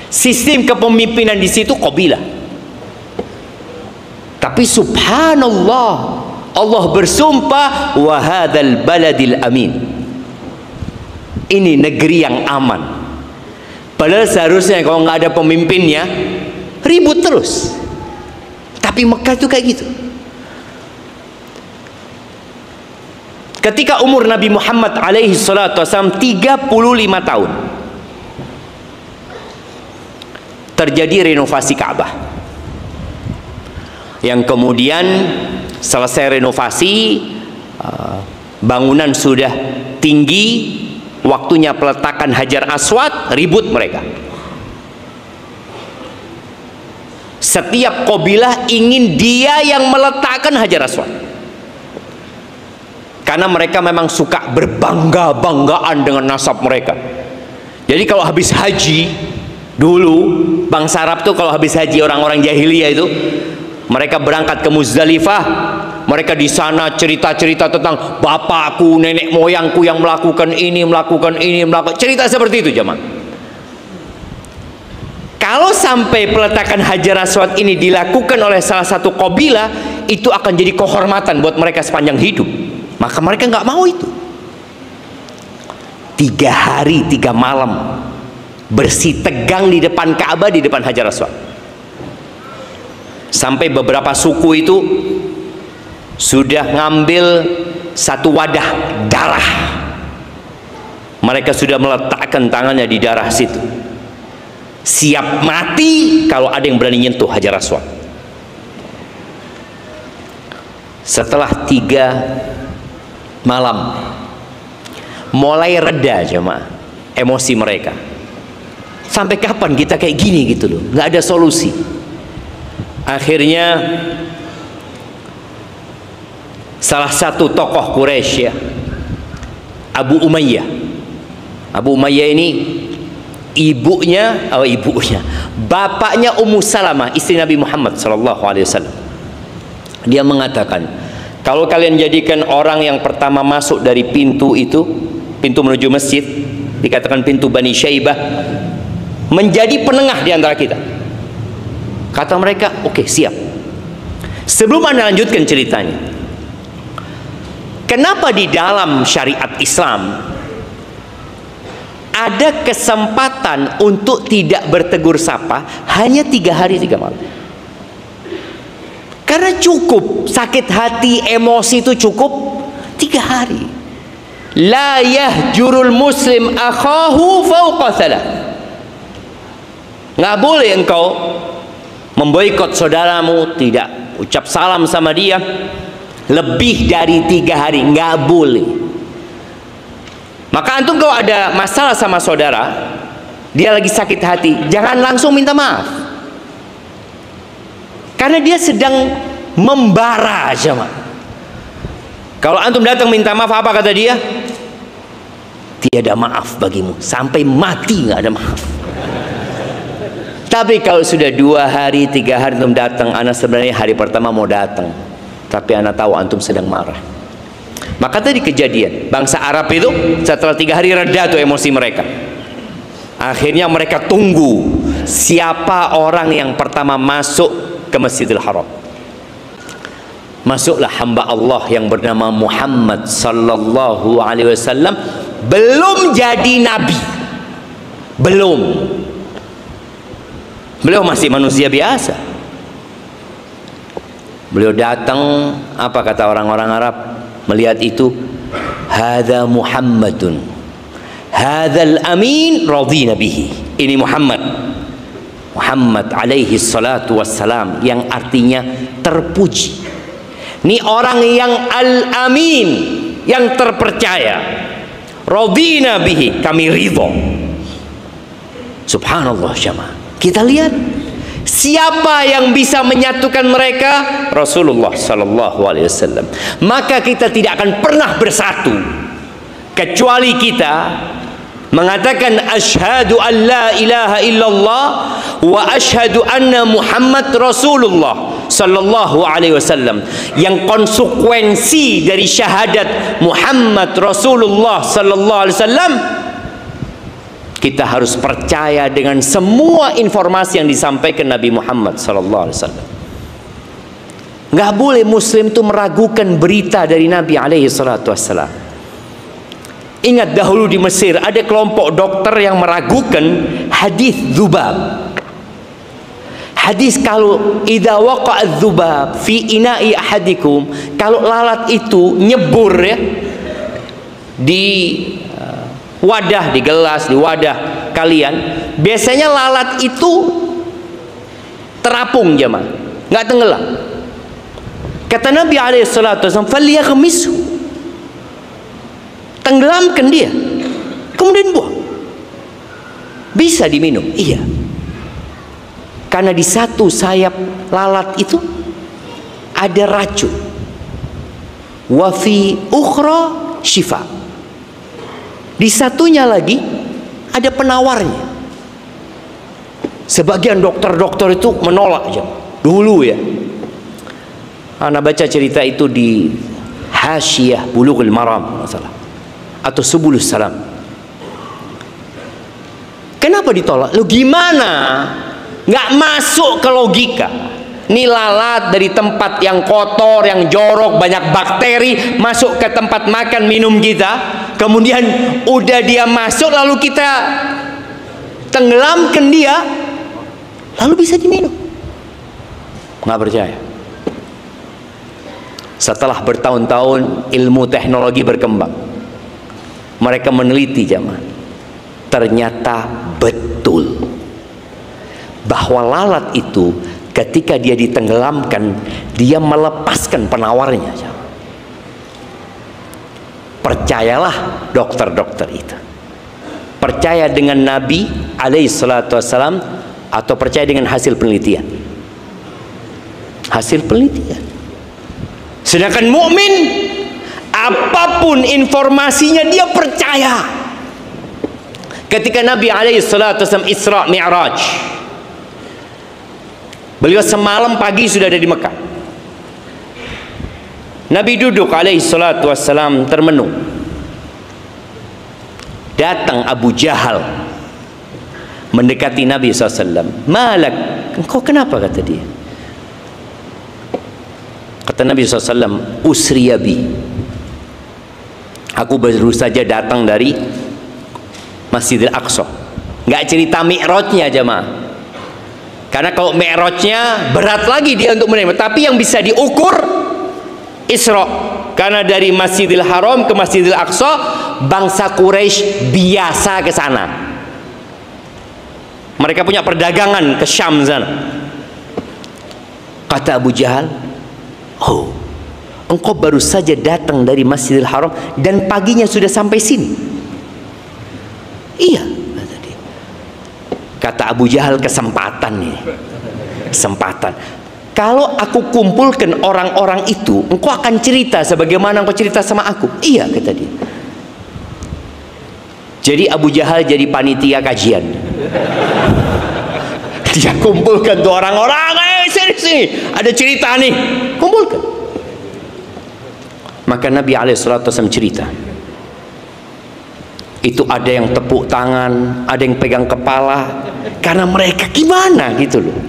Sistem kepemimpinan di situ qabilah. Tapi subhanallah, Allah bersumpah, wa hadzal baladil amin. Ini negeri yang aman. Padahal seharusnya kalau nggak ada pemimpinnya ribut terus. Tapi Mekah itu kayak gitu. Ketika umur Nabi Muhammad alaihi salatu wasallam 35 tahun, terjadi renovasi Ka'bah. Yang kemudian selesai renovasi, bangunan sudah tinggi, waktunya peletakan Hajar Aswad, ribut mereka. Setiap kabilah ingin dia yang meletakkan Hajar Aswad. Karena mereka memang suka berbangga-banggaan dengan nasab mereka. Jadi kalau habis haji, Dulu bangsa Arab tuh kalau habis haji, orang-orang jahiliyah itu mereka berangkat ke Muzdalifah, mereka di sana cerita-cerita tentang bapakku, nenek moyangku yang melakukan ini, melakukan cerita seperti itu jemaah. Kalau sampai peletakan Hajar Aswad ini dilakukan oleh salah satu kabilah, itu akan jadi kehormatan buat mereka sepanjang hidup. Maka mereka nggak mau itu. 3 hari 3 malam bersih tegang di depan Ka'bah, di depan Hajar Aswad. Sampai beberapa suku itu sudah ngambil satu wadah darah. Mereka sudah meletakkan tangannya di darah situ, siap mati kalau ada yang berani nyentuh Hajar Aswad. Setelah 3 malam mulai reda jemaah emosi mereka. Sampai kapan kita kayak gini gitu loh, nggak ada solusi. Akhirnya salah satu tokoh Quraisy ya, Abu Umayyah. Abu Umayyah ini bapaknya Ummu Salamah, istri Nabi Muhammad SAW. Dia mengatakan, kalau kalian jadikan orang yang pertama masuk dari pintu itu, pintu menuju masjid, dikatakan pintu Bani Syaibah, menjadi penengah di antara kita. Kata mereka, oke, siap. Sebelum Anda lanjutkan ceritanya, kenapa di dalam syariat Islam ada kesempatan untuk tidak bertegur sapa hanya 3 hari 3 malam? Karena cukup sakit hati, emosi itu cukup 3 hari. La yahjurul muslim akhahu fawqa thalath. Nggak boleh engkau memboikot saudaramu, tidak ucap salam sama dia lebih dari 3 hari, nggak boleh. Maka antum kalau ada masalah sama saudara, dia lagi sakit hati, jangan langsung minta maaf, karena dia sedang membara jemaah. Kalau antum datang minta maaf, apa kata dia? Tiada maaf bagimu, sampai mati nggak ada maaf. Tapi kalau sudah 2 hari 3 hari antum datang, ana sebenarnya hari pertama mau datang, tapi ana tahu antum sedang marah. Maka tadi kejadian bangsa Arab itu setelah 3 hari reda tuh emosi mereka. Akhirnya mereka tunggu siapa orang yang pertama masuk ke Masjidil Haram. Masuklah hamba Allah yang bernama Muhammad sallallahu alaihi wasallam, belum jadi nabi, belum. Beliau masih manusia biasa. Beliau datang, apa kata orang-orang Arab melihat itu? Hadza Muhammadun, hadzal amin radina bihi. Ini Muhammad alaihi salatu wassalam, yang artinya terpuji. Ini orang yang al-amin, yang terpercaya. Radina bihi, kami ridho. Subhanallah jemaah. Kita lihat siapa yang bisa menyatukan mereka? Rasulullah sallallahu alaihi wasallam. Maka kita tidak akan pernah bersatu kecuali kita mengatakan asyhadu an la ilaha illallah wa asyhadu anna Muhammad Rasulullah sallallahu alaihi wasallam. Yang konsekuensi dari syahadat Muhammad Rasulullah sallallahu alaihi wasallam, kita harus percaya dengan semua informasi yang disampaikan Nabi Muhammad sallallahu alaihi wasallam. Nggak boleh muslim itu meragukan berita dari Nabi alaihi salatu wassalam. Ingat dahulu di Mesir ada kelompok dokter yang meragukan hadis dzubab. Hadis kalau idza waqa'a dzubab fi ina'i ahadikum, kalau lalat itu nyebur ya di wadah, di gelas, di wadah kalian, biasanya lalat itu terapung jemaah, nggak tenggelam. Kata Nabi SAW, "Falyaghmishu," tenggelamkan dia, kemudian buang. Bisa diminum, iya. Karena di satu sayap lalat itu ada racun. Wa fi ukhra syifa. Di satunya lagi ada penawarnya. Sebagian dokter-dokter itu menolak aja dulu ya. Ana baca cerita itu di Hasyiah Bulughul Maram masalah atau Subulus Salam. Kenapa ditolak? Lu gimana? Nggak masuk ke logika. Ini lalat dari tempat yang kotor, yang jorok, banyak bakteri masuk ke tempat makan minum kita. Kemudian udah dia masuk lalu kita tenggelamkan dia, lalu bisa diminum. Nggak percaya. Setelah bertahun-tahun ilmu teknologi berkembang, mereka meneliti jamaah. Ternyata betul bahwa lalat itu ketika dia ditenggelamkan, dia melepaskan penawarnya. Percayalah dokter-dokter itu. Percaya dengan Nabi alaihi salatu wassalam atau percaya dengan hasil penelitian? Hasil penelitian. Sedangkan mukmin apapun informasinya dia percaya. Ketika Nabi alaihi salatu wassalam Isra Mi'raj, beliau semalam pagi sudah ada di Mekah. Nabi duduk alaihi salatu wassalam termenung. Datang Abu Jahal mendekati Nabi SAW. Malak, engkau kenapa? Kata dia. Kata Nabi SAW, usriyabi, aku baru saja datang dari Masjidil Aqsa. Nggak cerita Mi'rajnya jemaah, karena kalau Mi'rajnya berat lagi dia untuk menerima. Tapi yang bisa diukur Isra, karena dari Masjidil Haram ke Masjidil Aqsa bangsa Quraisy biasa ke sana. Mereka punya perdagangan ke Syam sana. Kata Abu Jahal, oh, engkau baru saja datang dari Masjidil Haram dan paginya sudah sampai sini. Iya, kata dia. Kata Abu Jahal, kesempatan nih, kesempatan. Kalau aku kumpulkan orang-orang itu, engkau akan cerita sebagaimana engkau cerita sama aku. Iya, kata dia. Jadi Abu Jahal jadi panitia kajian. Dia kumpulkan tuh orang-orang, sini, ada cerita nih, kumpulkan. Maka Nabi SAW cerita. Itu ada yang tepuk tangan, ada yang pegang kepala, karena mereka gimana gitu loh.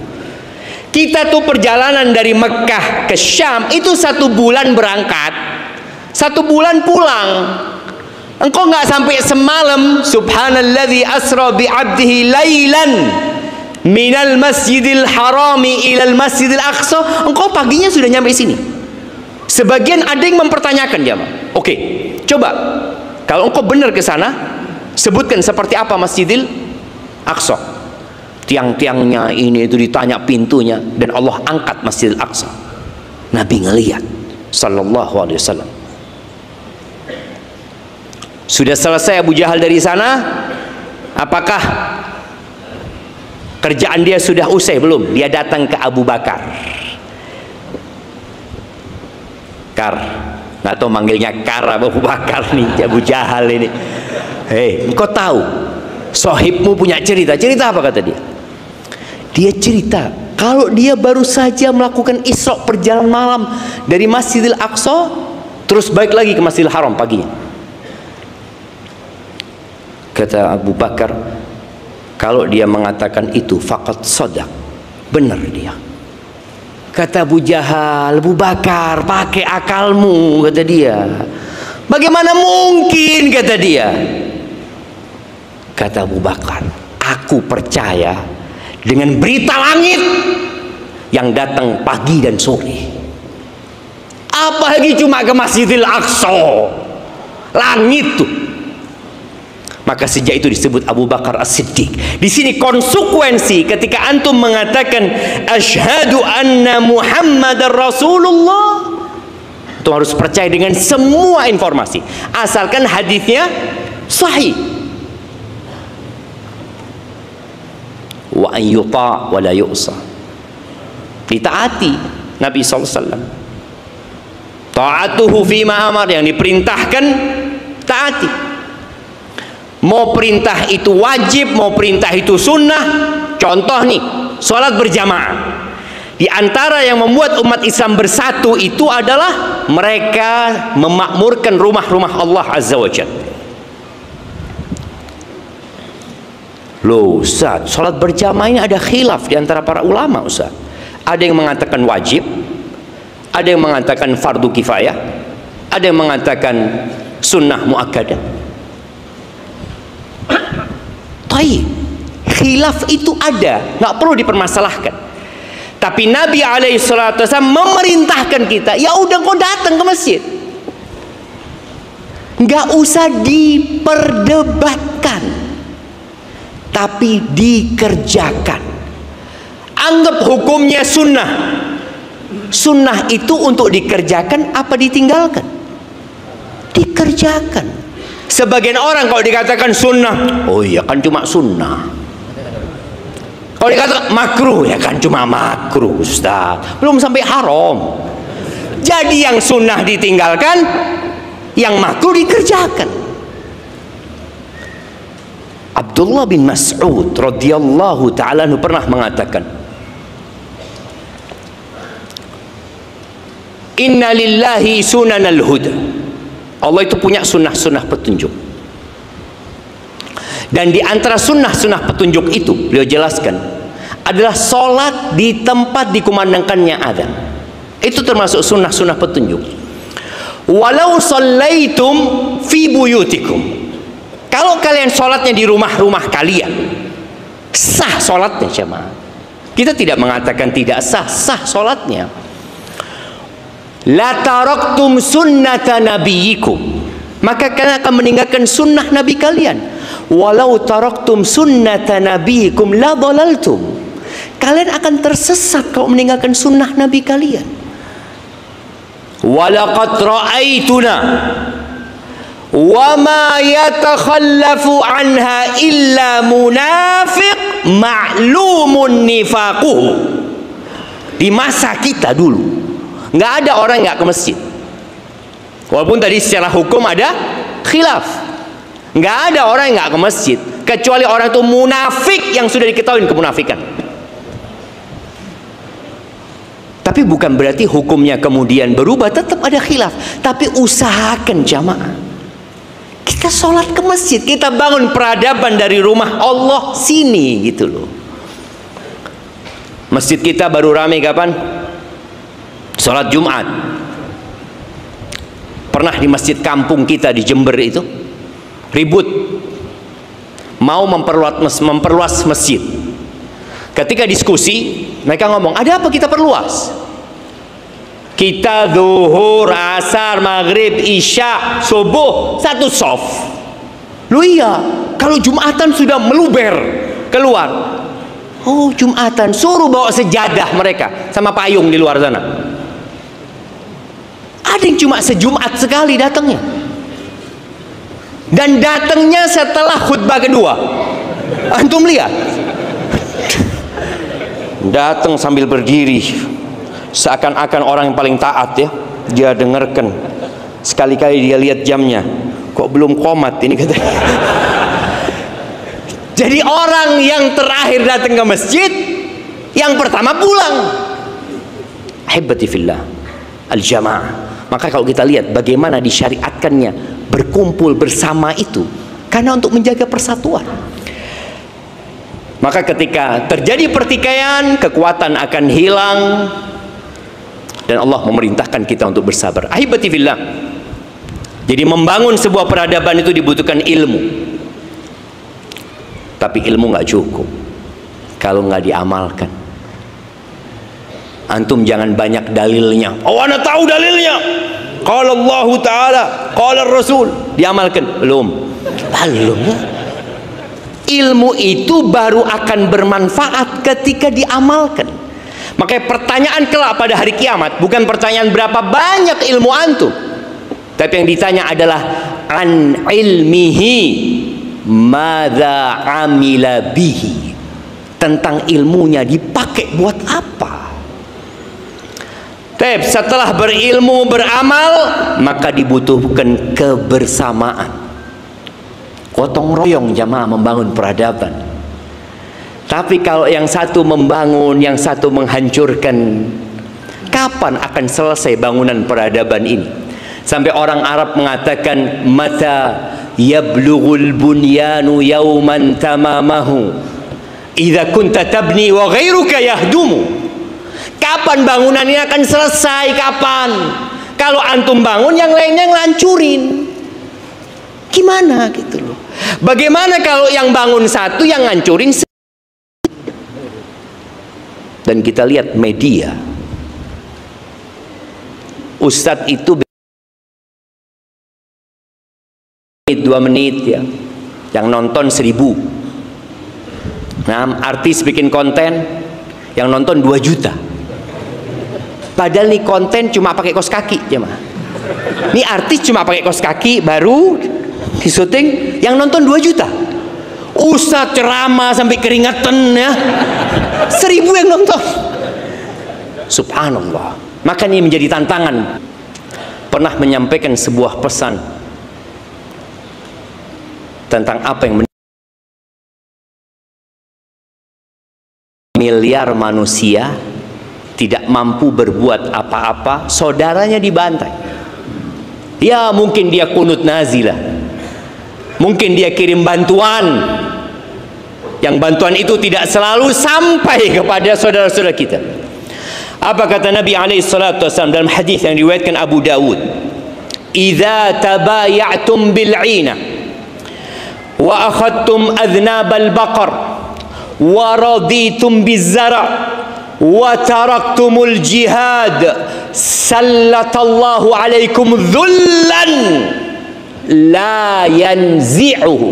Kita tuh perjalanan dari Mekah ke Syam itu 1 bulan berangkat, 1 bulan pulang. Engkau nggak sampai semalam. Subhanalladzi asra bi 'abdihi lailan minal masjidil harami ilal masjidil aqsa. Engkau paginya sudah nyampe sini. Sebagian ada yang mempertanyakan jamaah. Oke, coba kalau engkau benar ke sana, sebutkan seperti apa Masjidil Aqsa. Tiang-tiangnya ini itu ditanya pintunya, dan Allah angkat Masjidil Aqsa. Nabi ngelihat sallallahu alaihi wasallam. Sudah selesai Abu Jahal dari sana, apakah kerjaan dia sudah usai? Belum. Dia datang ke Abu Bakar. Nggak tahu manggilnya Kar Abu Bakar nih, Abu Jahal ini. Hei, engkau tahu sohibmu punya cerita. Cerita apa? Kata dia. Dia cerita kalau dia baru saja melakukan Isra perjalanan malam dari Masjidil Aqsa, terus balik lagi ke Masjidil Haram paginya. Kata Abu Bakar, kalau dia mengatakan itu faqad shadaq, benar dia. Kata Abu Jahal, Abu Bakar, pakai akalmu, kata dia. Bagaimana mungkin, kata dia. Kata Abu Bakar, aku percaya dengan berita langit yang datang pagi dan sore. Apalagi cuma ke Masjidil Aqsa, langit tuh. Maka sejak itu disebut Abu Bakar As-Siddiq. Di sini konsekuensi ketika antum mengatakan asyhadu anna Muhammadar Rasulullah, itu harus percaya dengan semua informasi, asalkan hadisnya sahih. Wa an yuta' wa la yu'sa, ditaati Nabi SAW. Ta'atuhu fima amar, yang diperintahkan taati. Mau perintah itu wajib, mau perintah itu sunnah, Contoh nih, sholat berjamaah. Di antara yang membuat umat Islam bersatu itu adalah mereka memakmurkan rumah-rumah Allah Azza wa Jalla. Loh Ustaz, sholat berjamaah ini ada khilaf di antara para ulama Ustaz. Ada yang mengatakan wajib, ada yang mengatakan fardu kifayah, ada yang mengatakan sunnah muakkadah. Taib, khilaf itu ada, nggak perlu dipermasalahkan. Tapi Nabi alaihissalam memerintahkan kita, ya udah kau datang ke masjid, nggak usah diperdebatkan, tapi dikerjakan. Anggap hukumnya sunnah. Sunnah itu untuk dikerjakan apa ditinggalkan? Dikerjakan. Sebagian orang kalau dikatakan sunnah, oh iya kan cuma sunnah. Kalau dikatakan makruh, ya kan cuma makruh Ustaz, belum sampai haram. Jadi yang sunnah ditinggalkan, yang makruh dikerjakan. Abdullah bin Mas'ud radhiyallahu ta'ala pernah mengatakan, inna lillahi sunanal huda. Allah itu punya sunnah-sunnah petunjuk. Dan di antara sunnah-sunnah petunjuk itu, beliau jelaskan, adalah sholat di tempat dikumandangkannya adzan. Itu termasuk sunnah-sunnah petunjuk. Walau shallaitum fi buyutikum. Kalau kalian sholatnya di rumah-rumah kalian, sah sholatnya jemaah. Kita tidak mengatakan tidak sah, sah sholatnya. La taraktum sunnata nabiyikum. Maka kalian akan meninggalkan sunnah nabi kalian. Walau taraktum sunnata nabiyikum la dhalaltum. Kalian akan tersesat kalau meninggalkan sunnah nabi kalian. Walaqad ra'aituna wa ma yatakhallafu anha illa munafiq ma'lumun nifaquhu. Di masa kita dulu nggak ada orang nggak ke masjid, walaupun tadi secara hukum ada khilaf. Nggak ada orang yang nggak ke masjid kecuali orang itu munafik yang sudah diketahui kemunafikan. Tapi bukan berarti hukumnya kemudian berubah, tetap ada khilaf. Tapi usahakan jamaah, kita sholat ke masjid, kita bangun peradaban dari rumah Allah sini gitu loh. Masjid kita baru ramai kapan? Sholat Jumat. Pernah di masjid kampung kita di Jember itu ribut, mau memperluas masjid. Ketika diskusi, mereka ngomong, ada apa kita perluas? Kita zuhur, asar, maghrib, isya, subuh satu soft. Lu iya, kalau Jumatan sudah meluber keluar. Oh Jumatan, suruh bawa sejadah mereka sama payung di luar sana. Ada yang cuma sejumat sekali datangnya, dan datangnya setelah khutbah kedua. Antum lihat, datang sambil berdiri, seakan-akan orang yang paling taat ya. Dia dengarkan, sekali-kali dia lihat jamnya, kok belum qomat ini katanya. Jadi orang yang terakhir datang ke masjid, yang pertama pulang. Ahibati fillah, al-jamaah. Maka kalau kita lihat bagaimana disyariatkannya berkumpul bersama itu, karena untuk menjaga persatuan. Maka ketika terjadi pertikaian, kekuatan akan hilang, dan Allah memerintahkan kita untuk bersabar. Ahibati fillah. Jadi membangun sebuah peradaban itu dibutuhkan ilmu. Tapi ilmu nggak cukup kalau nggak diamalkan. Antum jangan banyak dalilnya. Oh, anda tahu dalilnya. Qala Allah Ta'ala, qala Rasul. Diamalkan? Belum. Ya. Ilmu itu baru akan bermanfaat ketika diamalkan. Makanya pertanyaan kelak pada hari kiamat bukan pertanyaan berapa banyak ilmu antum, tapi yang ditanya adalah an ilmihi madza amila bihi. Tentang ilmunya dipakai buat apa. Tapi setelah berilmu beramal, maka dibutuhkan kebersamaan, gotong royong jamaah membangun peradaban. Tapi kalau yang satu membangun, yang satu menghancurkan, kapan akan selesai bangunan peradaban ini? Sampai orang Arab mengatakan, mata yablughul bunyanu yawman tamamahu idza kunta tabni wa ghairuka yahdumu. Kapan bangunan ini akan selesai? Kapan? Kalau antum bangun, yang lainnya ngancurin. Gimana gitu loh? Bagaimana kalau yang bangun satu, yang ngancurin? Dan kita lihat media, ustadz itu 2 menit ya, yang nonton 1000. Nah, artis bikin konten, yang nonton 2 juta. Padahal nih konten cuma pakai kaos kaki ya mah. Ini artis cuma pakai kaos kaki baru di syuting, yang nonton 2 juta. Ustadz ceramah sampai keringetan ya, 1000 yang nonton. Subhanallah. Maka ini menjadi tantangan. Pernah menyampaikan sebuah pesan tentang apa yang miliar manusia tidak mampu berbuat apa-apa, saudaranya dibantai. Ya mungkin dia kunut nazilah, mungkin dia kirim bantuan, yang bantuan itu tidak selalu sampai kepada saudara-saudara kita. Apa kata Nabi SAW dalam hadis yang diriwayatkan Abu Dawud? Idza tabayatum bil'ina wa akhadtum adhnabal baqar wa raditum bizzara wa taraktumul jihad sallatallahu alaikum dhullan la yanzi'uhu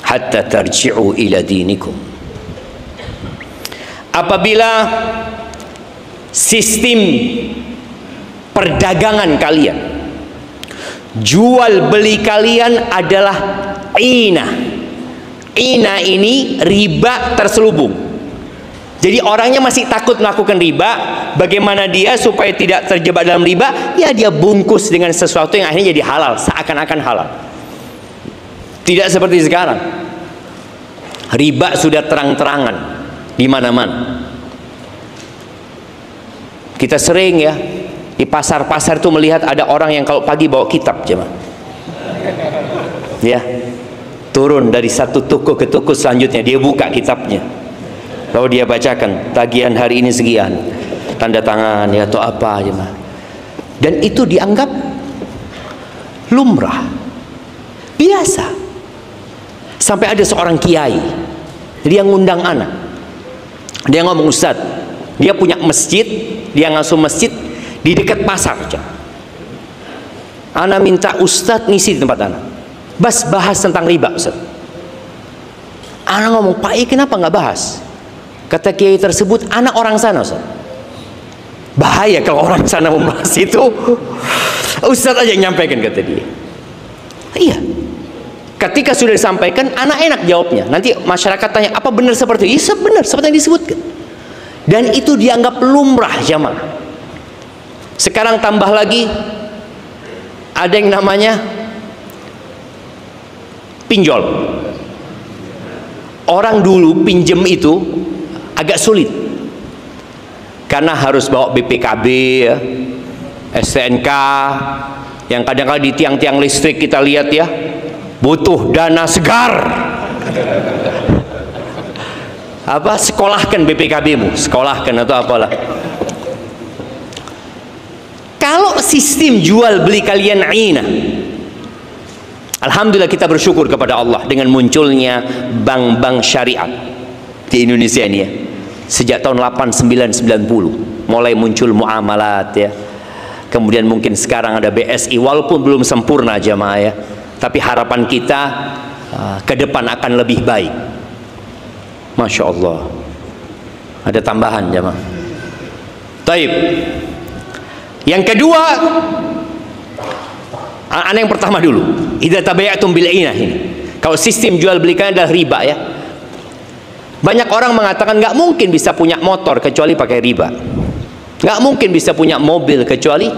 hatta tarji'u ila dinikum. Apabila sistem perdagangan kalian, jual beli kalian adalah ina. Ina ini riba terselubung. Jadi orangnya masih takut melakukan riba. Bagaimana dia supaya tidak terjebak dalam riba? Ya dia bungkus dengan sesuatu yang akhirnya jadi halal, seakan-akan halal. Tidak seperti sekarang. Riba sudah terang-terangan di mana-mana. Kita sering ya di pasar-pasar itu melihat ada orang yang kalau pagi bawa kitab jemaah. Ya. Turun dari satu toko ke toko selanjutnya, dia buka kitabnya. Lalu dia bacakan tagihan hari ini sekian. Tanda tangan ya atau apa jemaah. Dan itu dianggap lumrah. Biasa. Sampai ada seorang kiai, dia ngundang anak. Dia ngomong, Ustaz, dia punya masjid, dia ngasuh masjid di dekat pasar. Ana minta Ustaz ngisi di tempat anak. Bahas tentang riba, Ustaz. Ana ngomong, Pak I kenapa nggak bahas? Kata kiai tersebut, anak orang sana, Ustaz. Bahaya kalau orang sana membahas itu. Ustaz aja yang nyampaikan, kata dia. Iya. Ketika sudah disampaikan, anak enak jawabnya. Nanti masyarakat tanya, apa benar seperti itu? Iya benar, seperti yang disebutkan. Dan itu dianggap lumrah jamaah. Sekarang tambah lagi, ada yang namanya pinjol. Orang dulu pinjem itu agak sulit. Karena harus bawa BPKB, ya, STNK, yang kadang-kadang di tiang-tiang listrik kita lihat ya, butuh dana segar. Apa, sekolahkan BPKB-mu, sekolahkan atau apalah. Kalau sistem jual beli kalian ina, alhamdulillah kita bersyukur kepada Allah dengan munculnya bank-bank syariat di Indonesia ini ya. Sejak tahun 89-90 mulai muncul muamalat ya. Kemudian mungkin sekarang ada BSI, walaupun belum sempurna jamaah ya. Tapi harapan kita ke depan akan lebih baik. Masya Allah. Ada tambahan jamaah. Taib. Yang kedua, yang pertama dulu. Idza tabayatum bil inah ini. Kalau sistem jual belikan adalah riba ya. Banyak orang mengatakan nggak mungkin bisa punya motor kecuali pakai riba. Nggak mungkin bisa punya mobil kecuali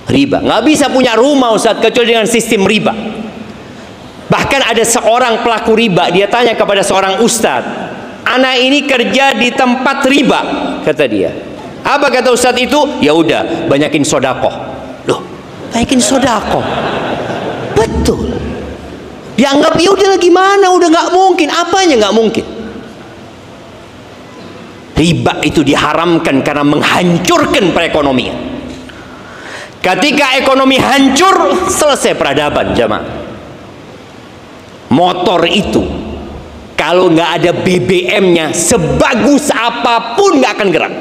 riba. Nggak bisa punya rumah Ustaz kecuali dengan sistem riba. Bahkan ada seorang pelaku riba, dia tanya kepada seorang ustadz, anak ini kerja di tempat riba, kata dia. Apa kata ustadz itu? Ya udah, banyakin sodakoh. Loh, banyakin sodakoh? Betul. Dianggap ya udah gimana, udah nggak mungkin. Apanya nggak mungkin? Riba itu diharamkan karena menghancurkan perekonomian. Ketika ekonomi hancur, selesai peradaban, jamaah. Motor itu kalau nggak ada BBM-nya, sebagus apapun nggak akan gerak.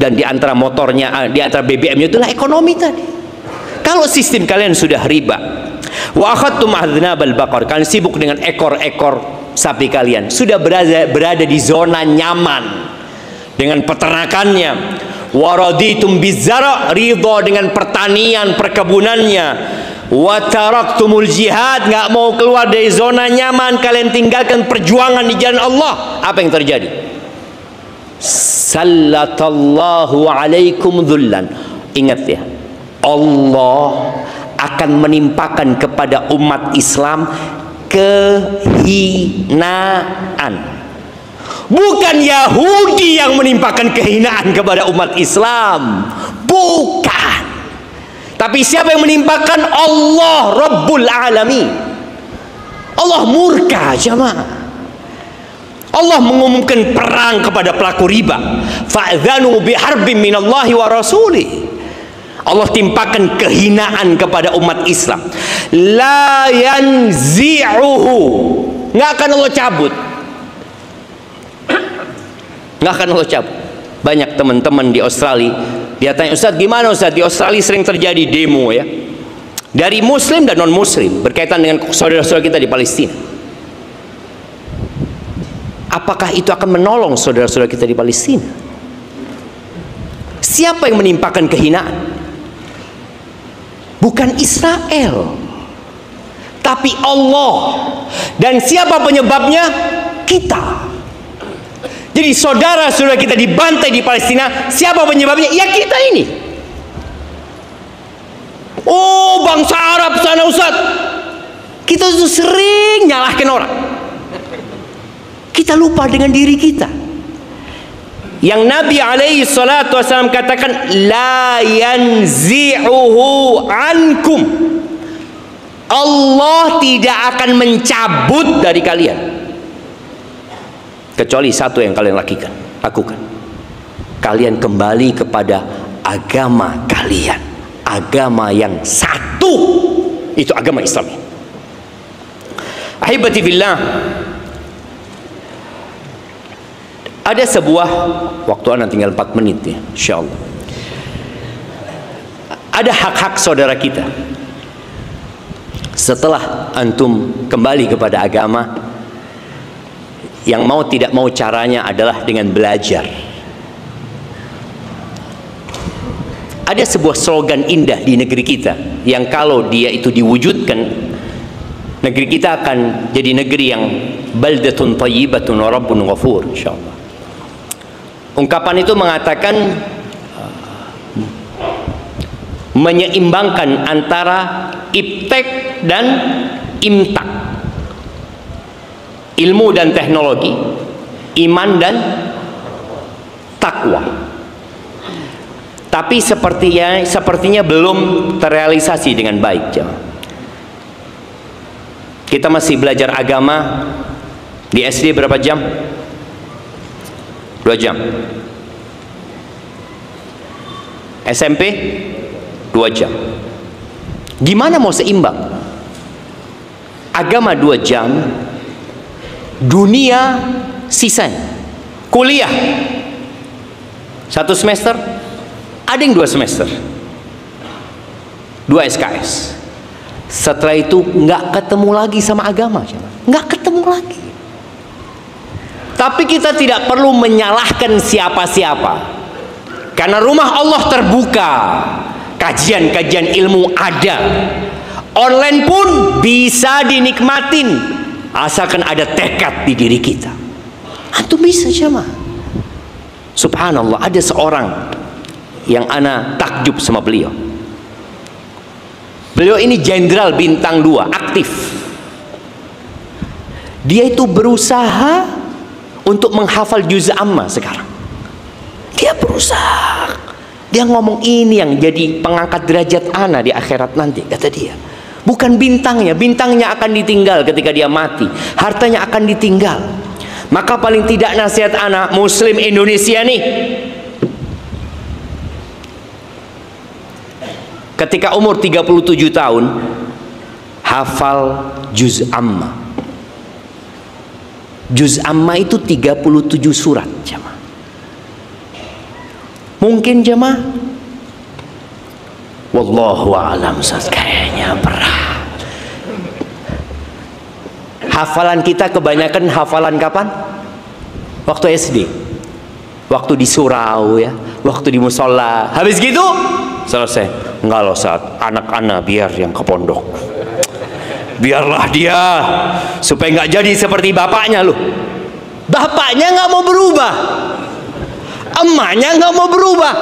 Dan di antara motornya, di antara BBM-nya itulah ekonomi tadi. Kalau sistem kalian sudah riba, wa akhadtum adznabal baqar, kalian sibuk dengan ekor-ekor sapi kalian, sudah berada di zona nyaman dengan peternakannya. Wa raditum bizzara, ridha dengan pertanian, perkebunannya. Wa taraktumul jihad, nggak mau keluar dari zona nyaman, kalian tinggalkan perjuangan di jalan Allah. Apa yang terjadi? Sallatallahu alaikum dhullan. Ingat ya, Allah akan menimpakan kepada umat Islam kehinaan. Bukan Yahudi yang menimpakan kehinaan kepada umat Islam, bukan. Tapi siapa yang menimpakan? Allah Rabbul Alamin. Allah murka, jamaah. Allah mengumumkan perang kepada pelaku riba. Fa'dzanu biharbin minallahi wa rasulih. Allah timpakan kehinaan kepada umat Islam. La yanzi'uhu, nggak akan Allah cabut. Nggak akan Allah cabut. Banyak teman-teman di Australia, dia tanya, Ustaz gimana Ustaz, di Australia sering terjadi demo ya, dari muslim dan non muslim berkaitan dengan saudara-saudara kita di Palestina. Apakah itu akan menolong saudara-saudara kita di Palestina? Siapa yang menimpakan kehinaan? Bukan Israel, tapi Allah. Dan siapa penyebabnya? Kita. Jadi saudara-saudara kita dibantai di Palestina, siapa penyebabnya? Ya kita ini. Oh, bangsa Arab sana Ustaz. Kita tuh sering nyalahkan orang. Kita lupa dengan diri kita. Yang Nabi alaihi salatu wasallam katakan, la yanzi'uhu ankum. Allah tidak akan mencabut dari kalian, kecuali satu yang kalian lakukan. Kalian kembali kepada agama kalian, agama yang satu, itu agama Islam. Ahibati billah, ada sebuah waktu, anak tinggal 4 menit ya, insyaallah. Ada hak-hak saudara kita. Setelah antum kembali kepada agama, yang mau tidak mau caranya adalah dengan belajar. Ada sebuah slogan indah di negeri kita, yang kalau dia itu diwujudkan, negeri kita akan jadi negeri yang baldatun thayyibatun wa rabbun ghafur, insyaallah. Ungkapan itu mengatakan menyeimbangkan antara iptek dan imtak, ilmu dan teknologi, iman dan takwa. Tapi sepertinya belum terrealisasi dengan baik. Kita masih belajar agama di SD berapa jam? 2 jam. SMP 2 jam. Gimana mau seimbang? Agama 2 jam, dunia sisanya. Kuliah 1 semester, ada yang 2 semester, 2 SKS. Setelah itu nggak ketemu lagi sama agama, nggak ketemu lagi. Tapi kita tidak perlu menyalahkan siapa-siapa, karena rumah Allah terbuka, kajian-kajian ilmu ada, online pun bisa dinikmatin, asalkan ada tekad di diri kita. Antum bisa jemaah. Subhanallah, ada seorang yang ana takjub sama beliau. Beliau ini jenderal bintang 2, aktif. Dia itu berusaha untuk menghafal juz amma sekarang. Dia berusaha. Dia ngomong ini yang jadi pengangkat derajat ana di akhirat nanti, kata dia. Bukan bintangnya, bintangnya akan ditinggal ketika dia mati, hartanya akan ditinggal. Maka paling tidak nasihat anak muslim Indonesia nih, ketika umur 37 tahun, hafal juz amma. Juz amma itu 37 surat, jemaah. Mungkin jemaah, wallahu a'lam, kayaknya berat. Hafalan kita kebanyakan hafalan kapan? Waktu SD, waktu di surau ya, waktu di musola. Habis gitu selesai. Enggak loh, saat anak-anak biar yang ke pondok, biarlah dia supaya nggak jadi seperti bapaknya loh. Bapaknya nggak mau berubah, emaknya nggak mau berubah,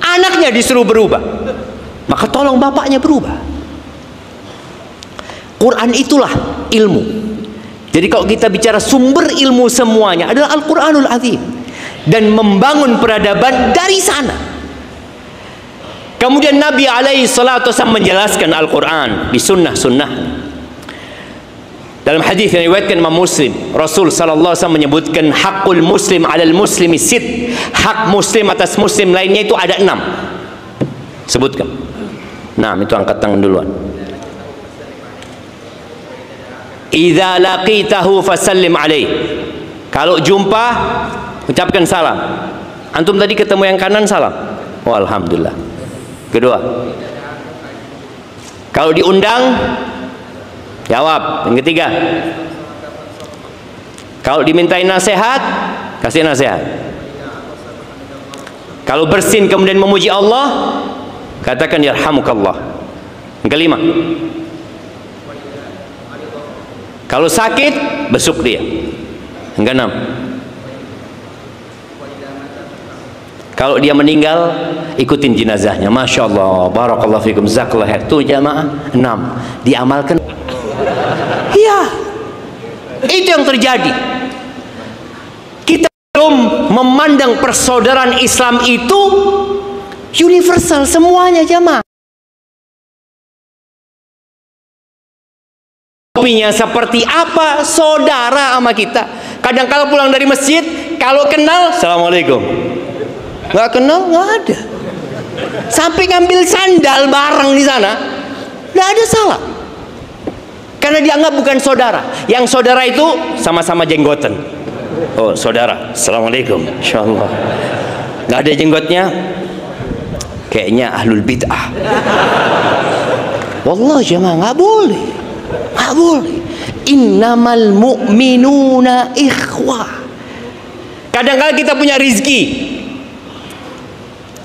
anaknya disuruh berubah. Maka tolong bapaknya berubah. Quran itulah ilmu. Jadi kalau kita bicara sumber ilmu semuanya adalah Al-Quranul Azim, dan membangun peradaban dari sana. Kemudian Nabi alaihi salatu wasallam menjelaskan Al-Quran di sunnah-sunnah. Dalam hadis yang diriwayatkan Imam Muslim, Rasul sallallahu alaihi wasallam menyebutkan hakul muslim 'alal muslimi sit. Hak muslim atas muslim lainnya itu ada 6. Sebutkan. Nah, itu angkat tangan duluan. Idza laqitahu fasallim alaih. Kalau jumpa ucapkan salam. Antum tadi ketemu yang kanan salam. Oh, alhamdulillah. Kedua, kalau diundang jawab. Yang ketiga, kalau dimintain nasihat, kasih nasihat. Kalau bersin kemudian memuji Allah, katakan yarhamukallah. Yang kelima, kalau sakit, besuk dia. Yang keenam, kalau dia meninggal, ikutin jenazahnya. Masya Allah, barakallahu fikum, jazakallahu khair. Tuh jamaah, 6 diamalkan. Iya, itu yang terjadi. Kita belum memandang persaudaraan Islam itu universal semuanya, jamaah. Kopinya seperti apa, saudara sama kita. Kadang kalau pulang dari masjid, kalau kenal, assalamualaikum. Nggak kenal, nggak ada. Sampai ngambil sandal bareng di sana, nggak ada salah. Karena dianggap bukan saudara. Yang saudara itu sama-sama jenggotan. Oh, saudara, assalamualaikum. Insyaallah. Nggak ada jenggotnya, kayaknya ahlul bid'ah. Wallah jemaah, nggak boleh. Nggak boleh. Innamal mu'minuna ikhwah. Kadang-kadang kita punya rizki,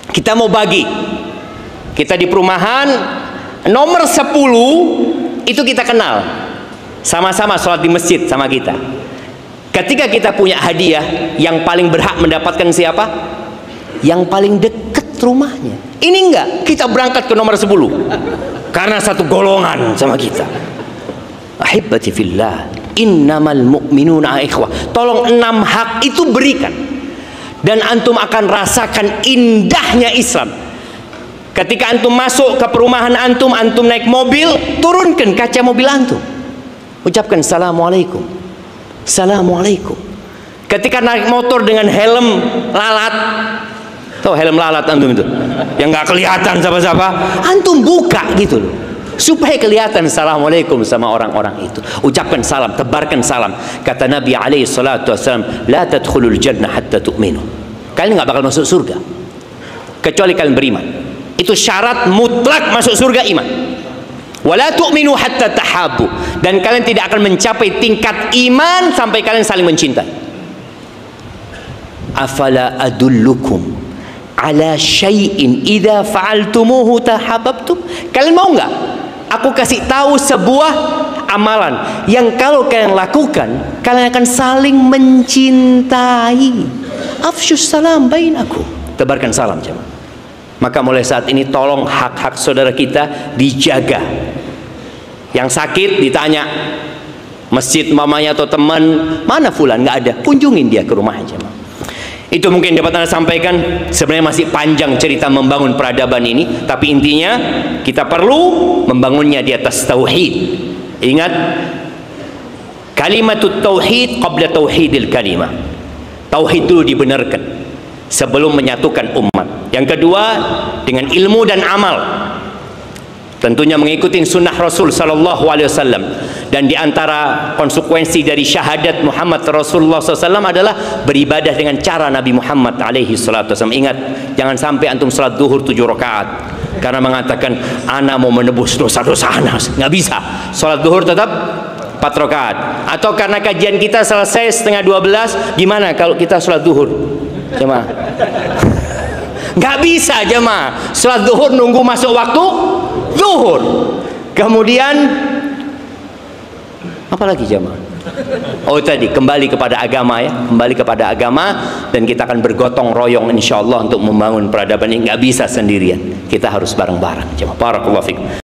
kita mau bagi. Kita di perumahan nomor 10 itu kita kenal, sama-sama sholat di masjid sama kita. Ketika kita punya hadiah, yang paling berhak mendapatkan siapa? Yang paling dekat rumahnya. Ini enggak, kita berangkat ke nomor 10 karena satu golongan sama kita. Ahibbati fillah, innamal mu'minuna ikhwah. Tolong 6 hak itu berikan, dan antum akan rasakan indahnya Islam. Ketika antum masuk ke perumahan antum, antum naik mobil, turunkan kaca mobil antum, ucapkan assalamualaikum, assalamualaikum. Ketika naik motor dengan helm lalat, tahu helm lalat antum itu, yang nggak kelihatan siapa-siapa, antum buka gitu loh, supaya kelihatan assalamualaikum sama orang-orang itu. Ucapkan salam, tebarkan salam. Kata Nabi alaihi salatu wassalam, la tadkhulul jannah hatta tu'minu. Kalian nggak bakal masuk surga kecuali kalian beriman. Itu syarat mutlak masuk surga, iman. Wala tu'minu hatta tahabbu. Dan kalian tidak akan mencapai tingkat iman sampai kalian saling mencintai. Afala adullukum ala syai'in idza fa'altumuhu tahabbtum. Kalian mau nggak aku kasih tahu sebuah amalan yang kalau kalian lakukan, kalian akan saling mencintai. Afsyus salam bainakum. Tebarkan salam, jemaah. Maka mulai saat ini tolong hak-hak saudara kita dijaga. Yang sakit ditanya, masjid mamanya atau teman, mana fulan, nggak ada, kunjungin dia ke rumah aja. Itu mungkin dapat Anda sampaikan. Sebenarnya masih panjang cerita membangun peradaban ini, tapi intinya kita perlu membangunnya di atas tauhid. Ingat, kalimatut tauhid qabla tauhidil kalimah. Tauhid dulu dibenarkan sebelum menyatukan umat. Yang kedua, dengan ilmu dan amal, tentunya mengikuti sunnah Rasul sallallahu alaihi wasallam. Dan di antara konsekuensi dari syahadat Muhammad Rasulullah SAW adalah beribadah dengan cara Nabi Muhammad alaihi salatu wasallam. Ingat, jangan sampai antum salat zuhur 7 rakaat karena mengatakan ana mau menebus dosa-dosa ana. Nggak bisa. Salat zuhur tetap 4 rakaat. Atau karena kajian kita selesai setengah 12, gimana kalau kita salat zuhur? Jemaah. Nggak bisa jemaah. Salat zuhur nunggu masuk waktu zuhur. Kemudian apalagi jemaah? Oh tadi, kembali kepada agama ya, kembali kepada agama, dan kita akan bergotong royong insyaallah untuk membangun peradaban ini. Nggak bisa sendirian, kita harus bareng-bareng jemaah. Barakallahu fikum.